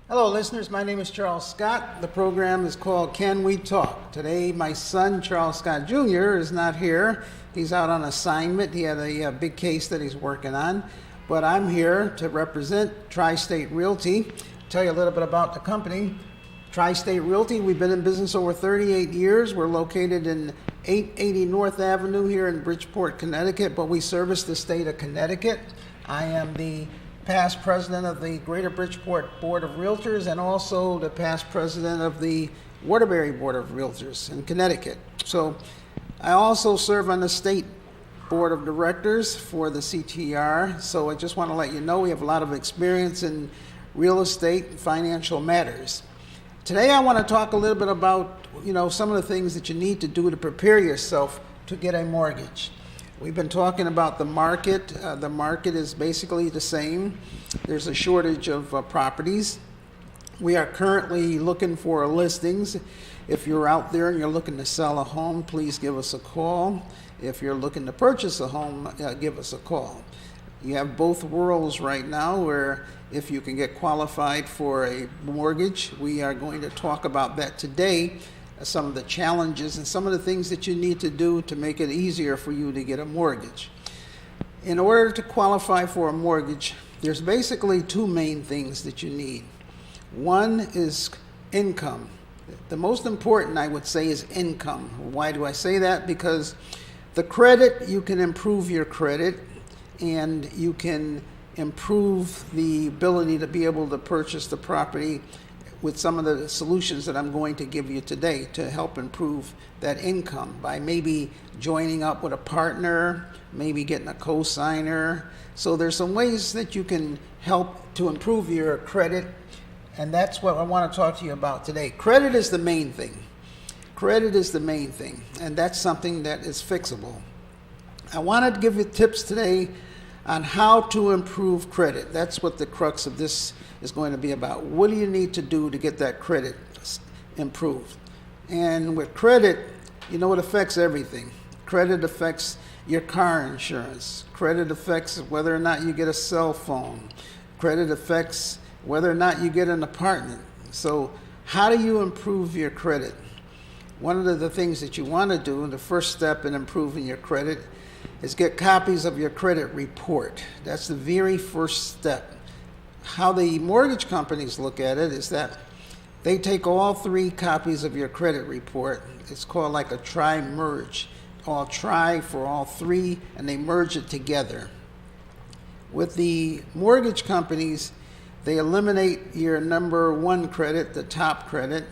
Hello, listeners. My name is Charles Scott. The program is called Can We Talk? Today, my son, Charles Scott Jr., is not here. He's out on assignment. He had a big case that he's working on. But I'm here to represent Tri-State Realty, tell you a little bit about the company. Tri-State Realty, we've been in business over 38 years. We're located in 880 North Avenue here in Bridgeport, Connecticut, but we service the state of Connecticut. I am the past president of the Greater Bridgeport Board of Realtors and also the past president of the Waterbury Board of Realtors in Connecticut. So I also serve on the state board of directors for the CTR. So I just want to let you know we have a lot of experience in real estate and financial matters. Today I want to talk a little bit about, some of the things that you need to do to prepare yourself to get a mortgage. We've been talking about the market. The market is basically the same. There's a shortage of properties. We are currently looking for listings. If you're out there and you're looking to sell a home, please give us a call. If you're looking to purchase a home, give us a call. You have both worlds right now where if you can get qualified for a mortgage, we are going to talk about that today. Some of the challenges and some of the things that you need to do to make it easier for you to get a mortgage. In order to qualify for a mortgage, there's basically two main things that you need. One is income. The most important, I would say, is income. Why do I say that? Because the credit, you can improve your credit and you can improve the ability to be able to purchase the property with some of the solutions that I'm going to give you today to help improve that income by maybe joining up with a partner, maybe getting a co-signer. So there's some ways that you can help to improve your credit, and that's what I want to talk to you about today. Credit is the main thing. Credit is the main thing, and that's something that is fixable. I wanted to give you tips today on how to improve credit. That's what the crux of this is going to be about. What do you need to do to get that credit improved? And with credit, it affects everything. Credit affects your car insurance. Credit affects whether or not you get a cell phone. Credit affects whether or not you get an apartment. So how do you improve your credit? One of the things that you want to do, the first step in improving your credit, is get copies of your credit report. That's the very first step. How the mortgage companies look at it is that they take all 3 copies of your credit report. It's called like a tri-merge. All tri for all 3, and they merge it together. With the mortgage companies, they eliminate your number 1 credit, the top credit,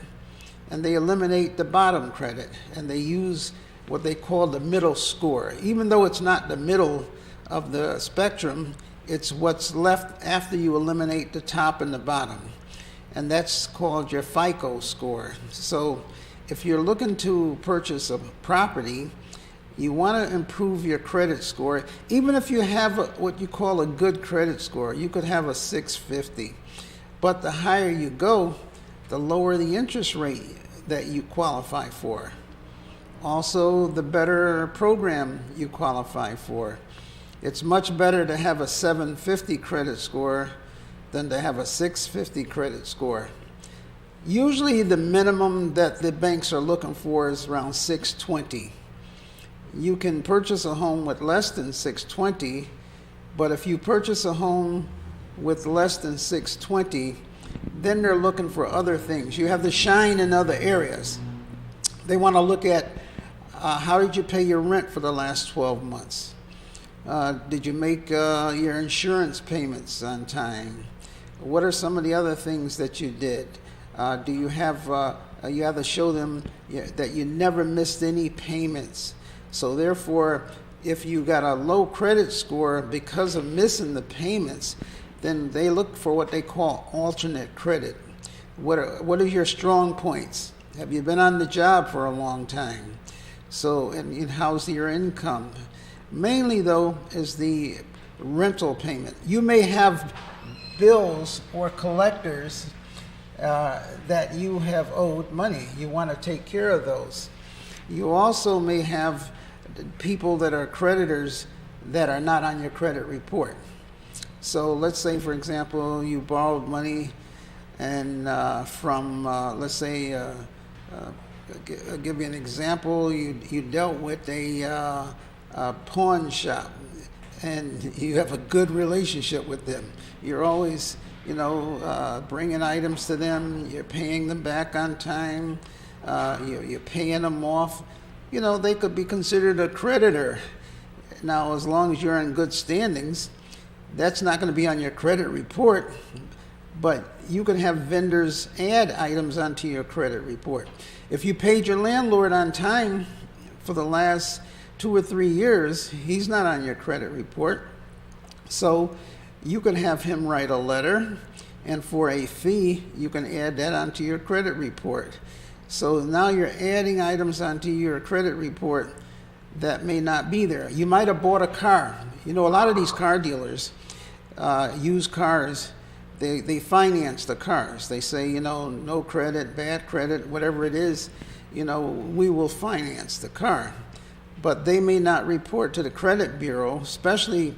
and they eliminate the bottom credit, and they use what they call the middle score. Even though it's not the middle of the spectrum, it's what's left after you eliminate the top and the bottom. And that's called your FICO score. So if you're looking to purchase a property, you want to improve your credit score. Even if you have what you call a good credit score, you could have a 650. But the higher you go, the lower the interest rate that you qualify for. Also, the better program you qualify for. It's much better to have a 750 credit score than to have a 650 credit score. Usually the minimum that the banks are looking for is around 620. You can purchase a home with less than 620, but if you purchase a home with less than 620, then they're looking for other things. You have to shine in other areas. They want to look at how did you pay your rent for the last 12 months? Did you make your insurance payments on time? What are some of the other things that you did? Do you have to show them that you never missed any payments. So therefore, if you got a low credit score because of missing the payments, then they look for what they call alternate credit. What are your strong points? Have you been on the job for a long time? So, and how's your income? Mainly, though, is the rental payment. You may have bills or collectors that you have owed money. You want to take care of those. You also may have people that are creditors that are not on your credit report. So let's say, for example, you borrowed money And let's say, I'll give you an example. You dealt with a pawn shop, and you have a good relationship with them. You're always, bringing items to them. You're paying them back on time. You're paying them off. They could be considered a creditor. Now, as long as you're in good standings, that's not going to be on your credit report, but you can have vendors add items onto your credit report. If you paid your landlord on time for the last 2 or 3 years, he's not on your credit report. So you can have him write a letter, and for a fee, you can add that onto your credit report. So now you're adding items onto your credit report that may not be there. You might have bought a car. A lot of these car dealers, used cars, they finance the cars. They say, no credit, bad credit, whatever it is, we will finance the car. But they may not report to the credit bureau, especially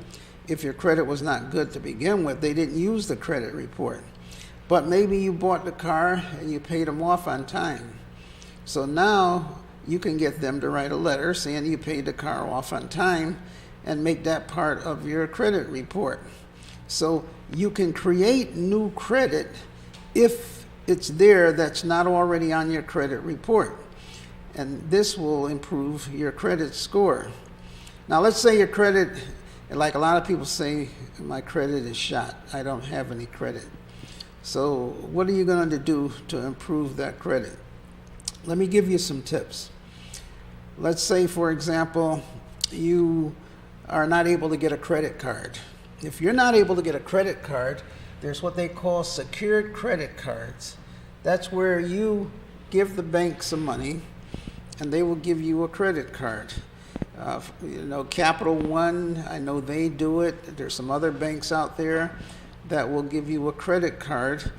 if your credit was not good to begin with. They didn't use the credit report. But maybe you bought the car and you paid them off on time. So now you can get them to write a letter saying you paid the car off on time and make that part of your credit report. So you can create new credit if it's there that's not already on your credit report. And this will improve your credit score. Now, let's say your credit, like a lot of people say, my credit is shot. I don't have any credit. So what are you going to do to improve that credit? Let me give you some tips. Let's say, for example, you are not able to get a credit card. If you're not able to get a credit card, there's what they call secured credit cards. That's where you give the bank some money and they will give you a credit card. Capital One, I know they do it. There's some other banks out there that will give you a credit card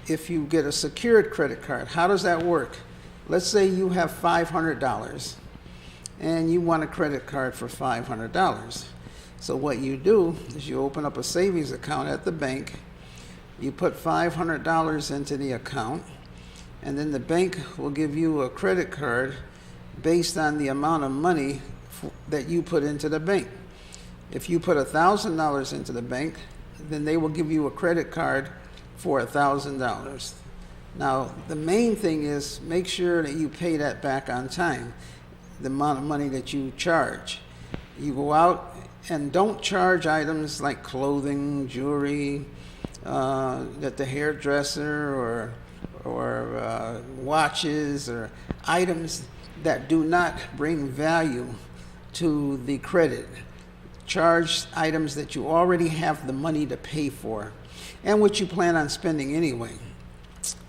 if you get a secured credit card. How does that work? Let's say you have $500 and you want a credit card for $500. So what you do is you open up a savings account at the bank, you put $500 into the account, and then the bank will give you a credit card based on the amount of money that you put into the bank. If you put $1,000 into the bank, then they will give you a credit card for $1,000. Now, the main thing is make sure that you pay that back on time, the amount of money that you charge. You go out and don't charge items like clothing, jewelry, that the hairdresser or watches or items that do not bring value to the credit. Charge items that you already have the money to pay for and what you plan on spending anyway.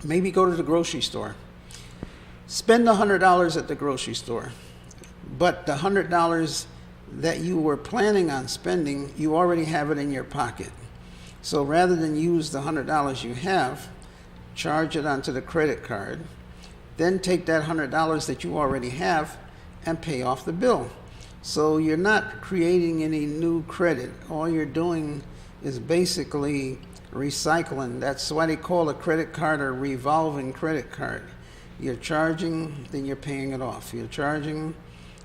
Maybe go to the grocery store. Spend $100 at the grocery store, but the $100 that you were planning on spending, you already have it in your pocket. So rather than use the $100 you have, charge it onto the credit card, then take that $100 that you already have and pay off the bill. So you're not creating any new credit. All you're doing is basically recycling. That's why they call a credit card a revolving credit card. You're charging, then you're paying it off. You're charging,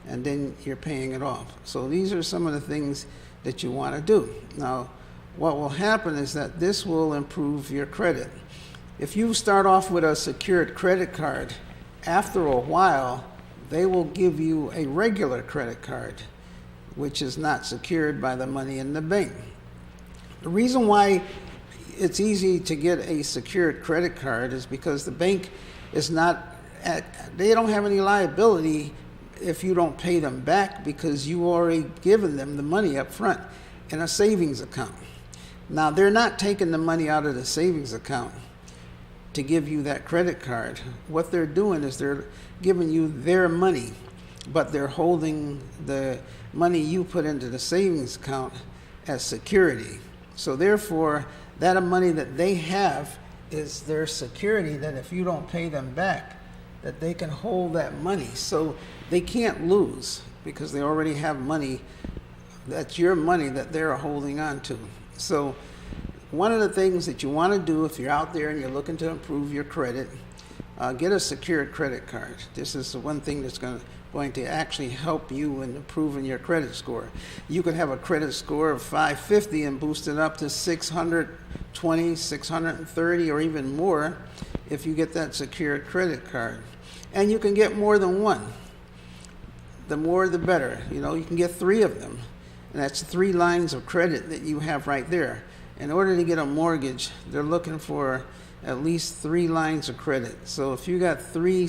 and then you're paying it off. So these are some of the things that you want to do. Now, what will happen is that this will improve your credit. If you start off with a secured credit card, after a while, they will give you a regular credit card, which is not secured by the money in the bank. The reason why it's easy to get a secured credit card is because the bank is they don't have any liability if you don't pay them back because you already given them the money up front in a savings account. Now, they're not taking the money out of the savings account to give you that credit card. What they're doing is they're giving you their money, but they're holding the money you put into the savings account as security. So therefore, that money that they have is their security that if you don't pay them back, that they can hold that money. So they can't lose because they already have money. That's your money that they're holding on to. So one of the things that you want to do if you're out there and you're looking to improve your credit, get a secured credit card. This is the one thing that's going to actually help you in improving your credit score. You could have a credit score of 550 and boost it up to 620, 630, or even more if you get that secured credit card. And you can get more than one. The more the better. You can get 3 of them. And that's 3 lines of credit that you have right there. In order to get a mortgage, they're looking for at least 3 lines of credit. So if you got 3,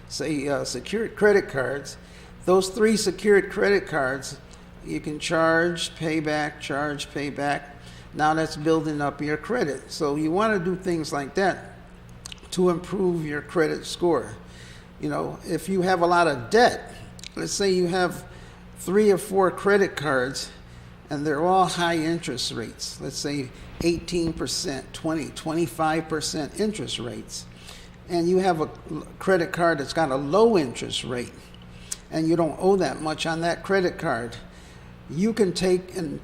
secured credit cards, those 3 secured credit cards, you can charge, pay back, charge, pay back. Now that's building up your credit. So you want to do things like that to improve your credit score. If you have a lot of debt, let's say you have 3 or 4 credit cards and they're all high interest rates. Let's say 18%, 20, 25% interest rates. And you have a credit card that's got a low interest rate and you don't owe that much on that credit card. You can take and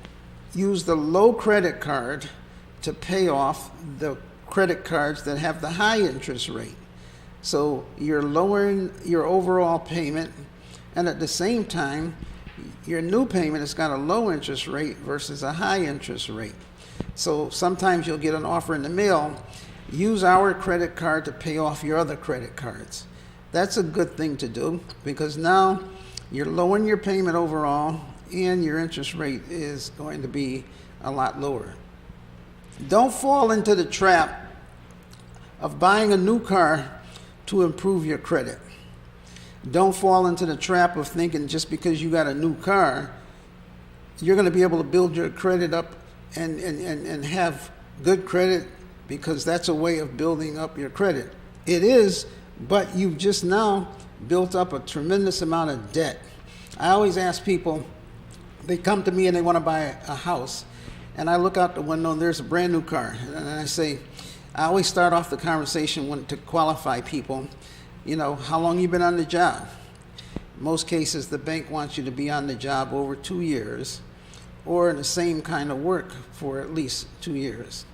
use the low credit card to pay off the credit cards that have the high interest rate. So you're lowering your overall payment, and at the same time, your new payment has got a low interest rate versus a high interest rate. So sometimes you'll get an offer in the mail, use our credit card to pay off your other credit cards. That's a good thing to do because now you're lowering your payment overall and your interest rate is going to be a lot lower. Don't fall into the trap of buying a new car to improve your credit. Don't fall into the trap of thinking just because you got a new car, you're going to be able to build your credit up and have good credit because that's a way of building up your credit. It is, but you've just now built up a tremendous amount of debt. I always ask people, they come to me and they want to buy a house, and I look out the window and there's a brand new car, and I say, I always start off the conversation to qualify people, how long you been on the job. In most cases, the bank wants you to be on the job over 2 years or in the same kind of work for at least 2 years.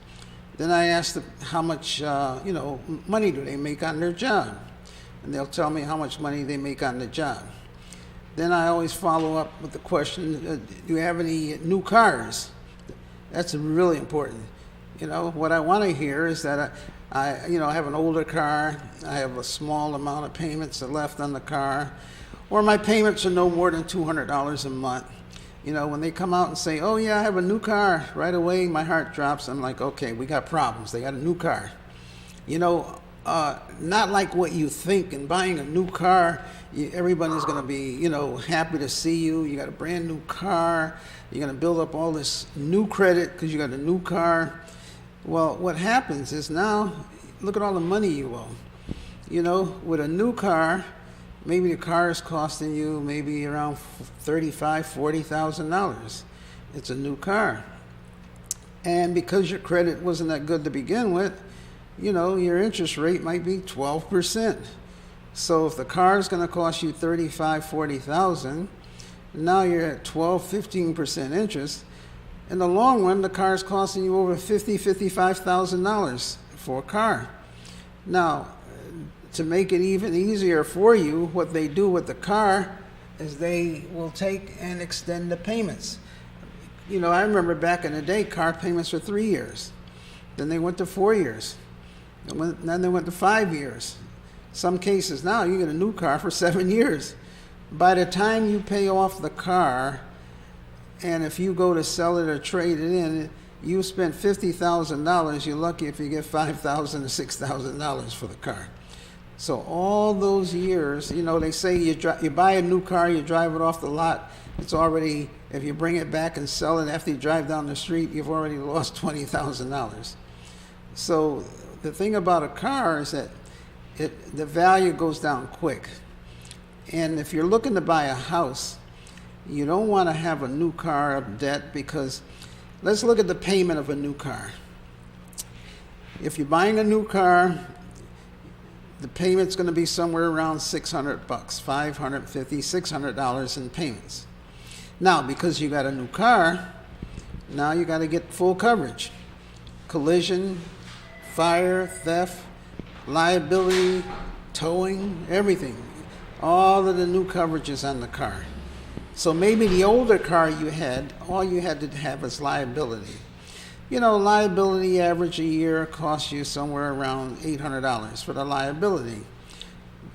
Then I ask them how much, money do they make on their job? And they'll tell me how much money they make on the job. Then I always follow up with the question, do you have any new cars? That's really important. What I want to hear is that I have an older car, I have a small amount of payments left on the car, or my payments are no more than $200 a month. When they come out and say, oh yeah, I have a new car, right away my heart drops. I'm like, okay, we got problems. They got a new car. Not like what you think. In buying a new car, everybody's going to be, happy to see you. You got a brand new car. You're going to build up all this new credit because you got a new car. Well, what happens is now, look at all the money you owe. With a new car, maybe the car is costing you maybe around $35,000, $40,000. It's a new car. And because your credit wasn't that good to begin with, your interest rate might be 12%. So if the car is going to cost you $35,000, $40,000, now you're at 12, 15% interest. In the long run, the car is costing you over $50,000, $55,000 for a car. Now, to make it even easier for you, what they do with the car is they will take and extend the payments. I remember back in the day, car payments were 3 years. Then they went to 4 years. Then they went to 5 years. Some cases now, you get a new car for 7 years. By the time you pay off the car, and if you go to sell it or trade it in, you spent $50,000. You're lucky if you get $5,000 or $6,000 for the car. So all those years, they say you buy a new car, you drive it off the lot. It's already, if you bring it back and sell it after you drive down the street, you've already lost $20,000. So the thing about a car is that the value goes down quick. And if you're looking to buy a house, you don't want to have a new car of debt because let's look at the payment of a new car. If you're buying a new car, the payment's going to be somewhere around $600, $550, $600 in payments. Now, because you got a new car, now you got to get full coverage. collision, fire, theft, liability, towing, everything. All of the new coverages on the car. So maybe the older car you had, all you had to have is liability. You know, liability average a year costs you somewhere around $800 for the liability.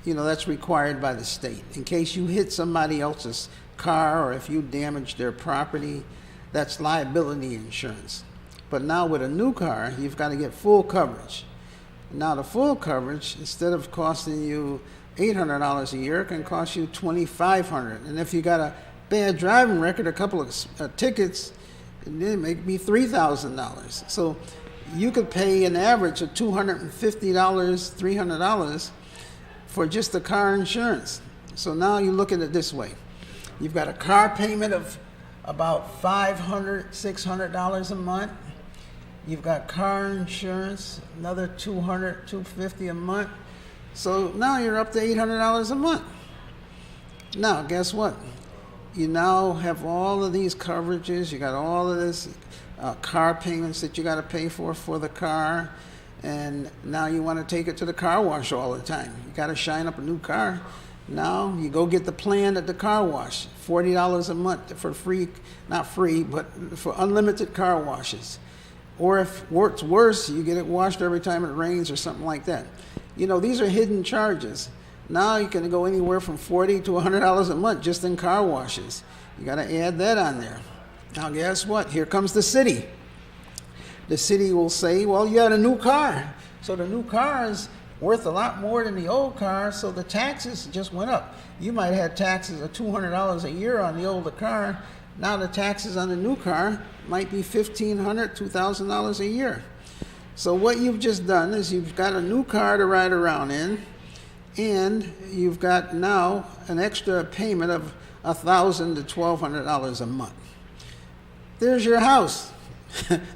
You know, that's required by the state. In case you hit somebody else's car or if you damage their property, that's liability insurance. But now with a new car, you've got to get full coverage. Now the full coverage, instead of costing you $800 a year, can cost you $2,500. And if you got a bad driving record, a couple of tickets, it may be $3,000. So you could pay an average of $250, $300 for just the car insurance. So now you look at it this way. You've got a car payment of about $500, $600 a month. You've got car insurance, another $200, $250 a month. So now you're up to $800 a month. Now, guess what? You now have all of these coverages. You got all of this car payments that you got to pay for the car. And now you want to take it to the car wash all the time. You got to shine up a new car. Now you go get the plan at the car wash, $40 a month for free, not free, but for unlimited car washes. Or if it's worse, you get it washed every time it rains or something like that. You know, these are hidden charges. Now you can go anywhere from $40 to $100 a month just in car washes. You got to add that on there. Now guess what? Here comes the city. The city will say, well, you had a new car. So the new car is worth a lot more than the old car, so the taxes just went up. You might have had taxes of $200 a year on the older car. Now the taxes on the new car might be $1,500, $2,000 a year. So what you've just done is you've got a new car to ride around in, and you've got now an extra payment of $1,000 to $1,200 a month. There's your house.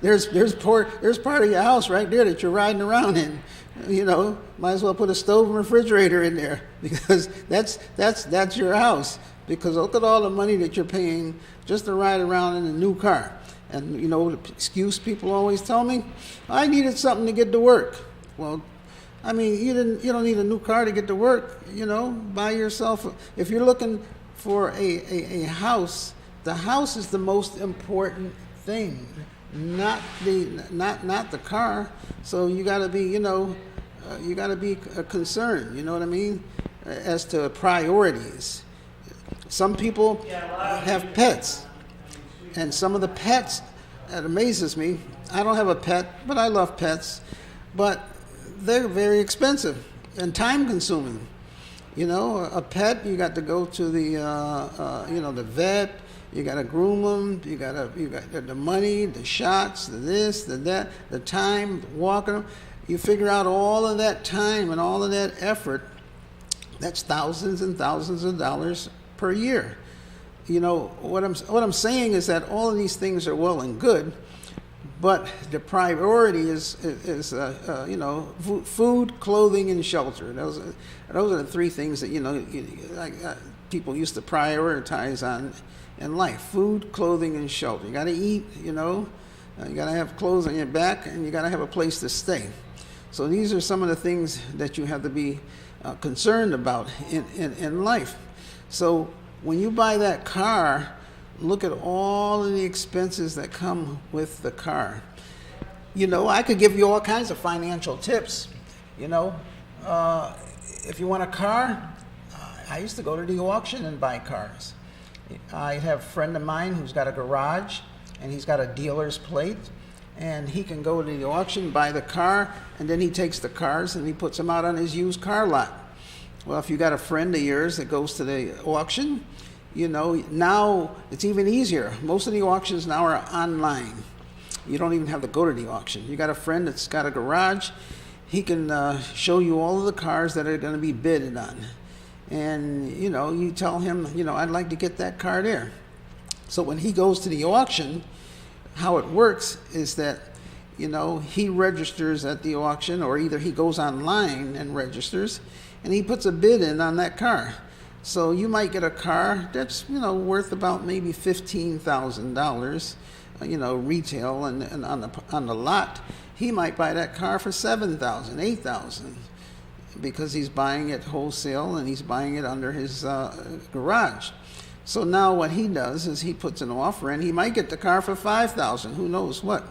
there's part of your house right there that you're riding around in. You know, might as well put a stove and refrigerator in there because that's your house. Because look at all the money that you're paying just to ride around in a new car. And you know, the excuse people always tell me, I needed something to get to work. Well, I mean, you don't need a new car to get to work. You know, buy yourself. If you're looking for a house, the house is the most important thing, not the car. So you got to be, you got to be concerned. You know what I mean, as to priorities. Some people have pets, and some of the pets, it amazes me. I don't have a pet, but I love pets, but they're very expensive and time-consuming. You know, a pet, you got to go to the, the vet. You got to groom them. You got the money, the shots, the this, the that, the time, walking them. You figure out all of that time and all of that effort. That's thousands and thousands of dollars per year. You know, what I'm saying is that all of these things are well and good, but the priority is food, clothing, and shelter. Those are the three things that people used to prioritize on in life: food, clothing, and shelter. You got to eat. You got to have clothes on your back, and you got to have a place to stay. So these are some of the things that you have to be concerned about in life. So when you buy that car, look at all of the expenses that come with the car. You know, I could give you all kinds of financial tips. You know, if you want a car, I used to go to the auction and buy cars. I have a friend of mine who's got a garage, and he's got a dealer's plate, and he can go to the auction, buy the car, and then he takes the cars and he puts them out on his used car lot. Well, if you got a friend of yours that goes to the auction, you know, now it's even easier. Most of the auctions now are online. You don't even have to go to the auction. You got a friend that's got a garage, he can show you all of the cars that are going to be bidded on. And, you know, you tell him, I'd like to get that car there. So when he goes to the auction, how it works is that, he registers at the auction, or either he goes online and registers, and he puts a bid in on that car. So you might get a car that's, worth about maybe $15,000, retail and on the lot. he might buy that car for $7,000, $8,000, because he's buying it wholesale and he's buying it under his garage. So now what he does is he puts an offer in. He might get the car for $5,000, who knows what.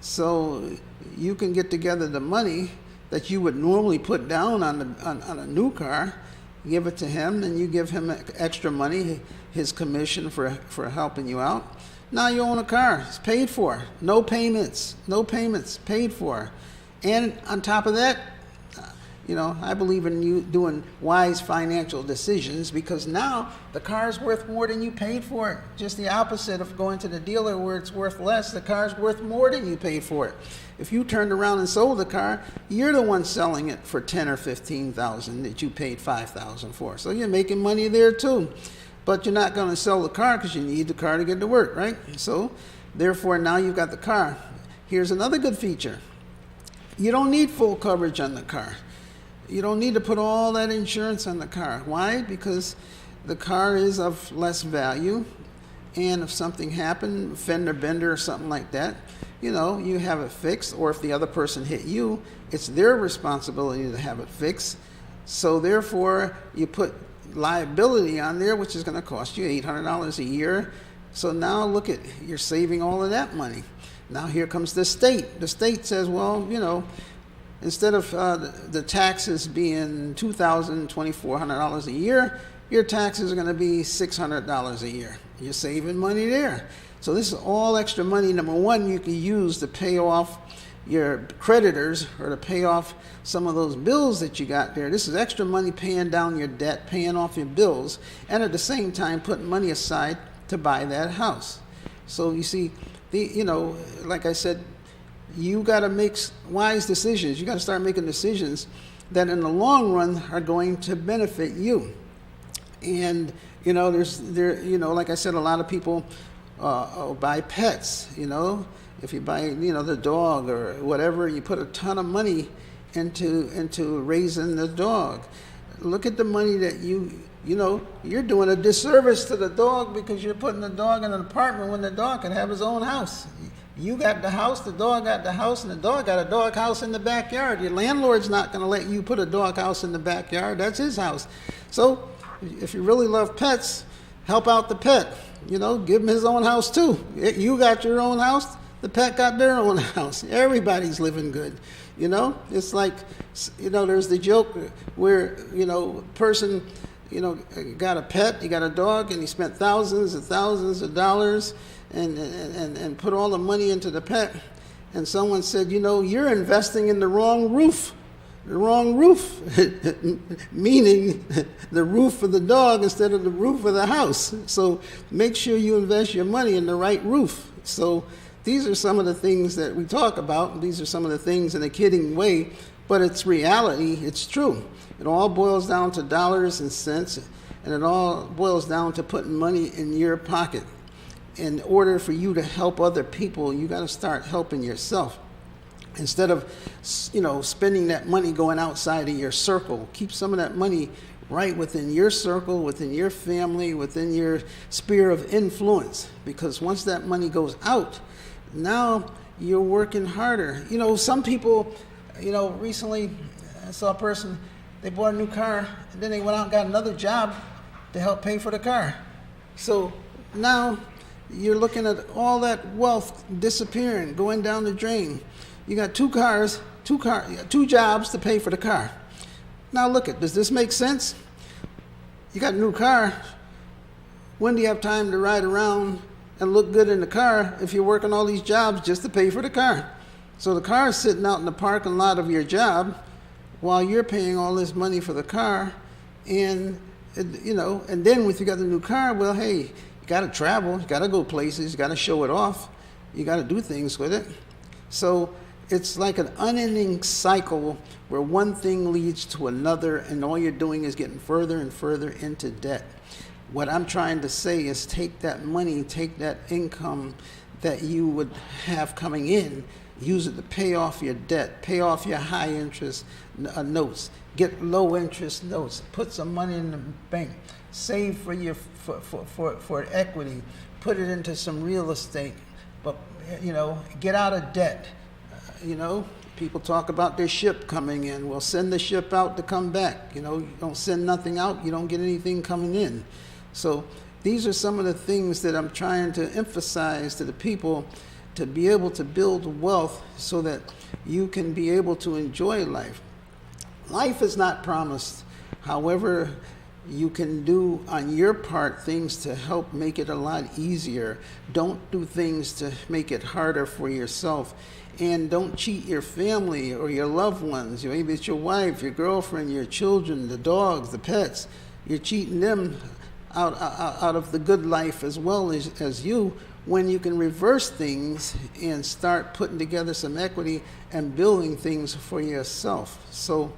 So you can get together the money that you would normally put down on a new car, give it to him, and you give him extra money, his commission for helping you out. Now you own a car. It's paid for. No payments, paid for. And on top of that, I believe in you doing wise financial decisions, because now the car's worth more than you paid for it. Just the opposite of going to the dealer where it's worth less. The car's worth more than you paid for it. If you turned around and sold the car, you're the one selling it for $10,000 or $15,000 that you paid $5,000 for. So you're making money there too. But you're not going to sell the car because you need the car to get to work, right? So therefore now you've got the car. Here's another good feature. You don't need full coverage on the car. You don't need to put all that insurance on the car. Why? Because the car is of less value, and if something happened, fender bender or something like that, you have it fixed. Or if the other person hit you, it's their responsibility to have it fixed. So therefore, you put liability on there, which is going to cost you $800 a year. So now look at, you're saving all of that money. Now here comes the state. The state says, well, instead of the taxes being $2,000, $2,400 a year, your taxes are going to be $600 a year. You're saving money there. So this is all extra money. Number one, you can use to pay off your creditors or to pay off some of those bills that you got there. This is extra money paying down your debt, paying off your bills, and at the same time putting money aside to buy that house. So you see, like I said, you got to make wise decisions. You got to start making decisions that in the long run are going to benefit you. And like I said, a lot of people buy pets. If you buy the dog or whatever, you put a ton of money into raising the dog. Look at the money that you're doing a disservice to the dog, because you're putting the dog in an apartment when the dog can have his own house. You got the house, the dog got the house, and the dog got a dog house in the backyard. Your landlord's not going to let you put a dog house in the backyard. That's his house. So if you really love pets, help out the pet. Give him his own house too. You got your own house, the pet got their own house. Everybody's living good. It's like, there's the joke where, person, got a pet, he got a dog, and he spent thousands and thousands of dollars and put all the money into the pet. And someone said, you're investing in the wrong roof. The wrong roof, meaning the roof of the dog instead of the roof of the house. So make sure you invest your money in the right roof. So these are some of the things that we talk about. These are some of the things in a kidding way, but it's reality. It's true. It all boils down to dollars and cents, and it all boils down to putting money in your pocket. In order for you to help other people, you got to start helping yourself. Instead of, spending that money going outside of your circle, keep some of that money right within your circle, within your family, within your sphere of influence. Because once that money goes out, now you're working harder. Some people, recently I saw a person, they bought a new car, and then they went out and got another job to help pay for the car. So now you're looking at all that wealth disappearing, going down the drain. You got two jobs to pay for the car. Now does this make sense? You got a new car. When do you have time to ride around and look good in the car if you're working all these jobs just to pay for the car? So the car is sitting out in the parking lot of your job while you're paying all this money for the car. And then if you got the new car, well, hey, you got to travel, you got to go places, you got to show it off, you got to do things with it. So it's like an unending cycle where one thing leads to another, and all you're doing is getting further and further into debt. What I'm trying to say is take that money, take that income that you would have coming in, use it to pay off your debt, pay off your high interest notes, get low interest notes, put some money in the bank, save for equity, put it into some real estate, but get out of debt. You know, people talk about their ship coming in. Well, send the ship out to come back. You know, you don't send nothing out, you don't get anything coming in. So these are some of the things that I'm trying to emphasize to the people, to be able to build wealth so that you can be able to enjoy life. Life is not promised. However, you can do on your part things to help make it a lot easier. Don't do things to make it harder for yourself. And don't cheat your family or your loved ones. Maybe it's your wife, your girlfriend, your children, the dogs, the pets. You're cheating them out of the good life as well as you, when you can reverse things and start putting together some equity and building things for yourself. So,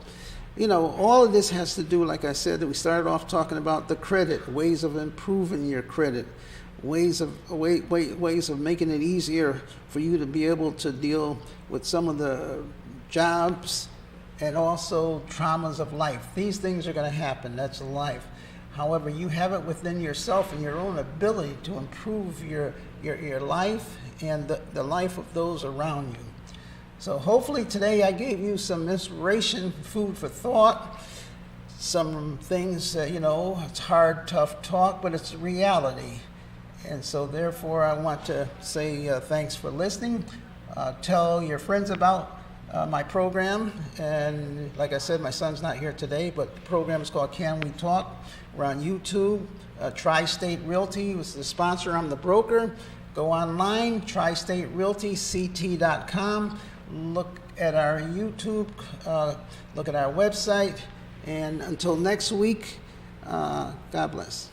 you know, all of this has to do, like I said, that we started off talking about the credit, ways of improving your credit, ways of making it easier for you to be able to deal with some of the jobs and also traumas of life. These things are going to happen. That's life. However, you have it within yourself and your own ability to improve your life and the life of those around you. So hopefully today I gave you some inspiration, food for thought, some things that, you know, it's hard, tough talk, but it's reality. And so therefore I want to say thanks for listening. Tell your friends about my program. And like I said, my son's not here today, but the program is called Can We Talk? We're on YouTube. Tri-State Realty was the sponsor. I'm the broker. Go online, tristaterealtyct.com. Look at our YouTube, look at our website, and until next week, God bless.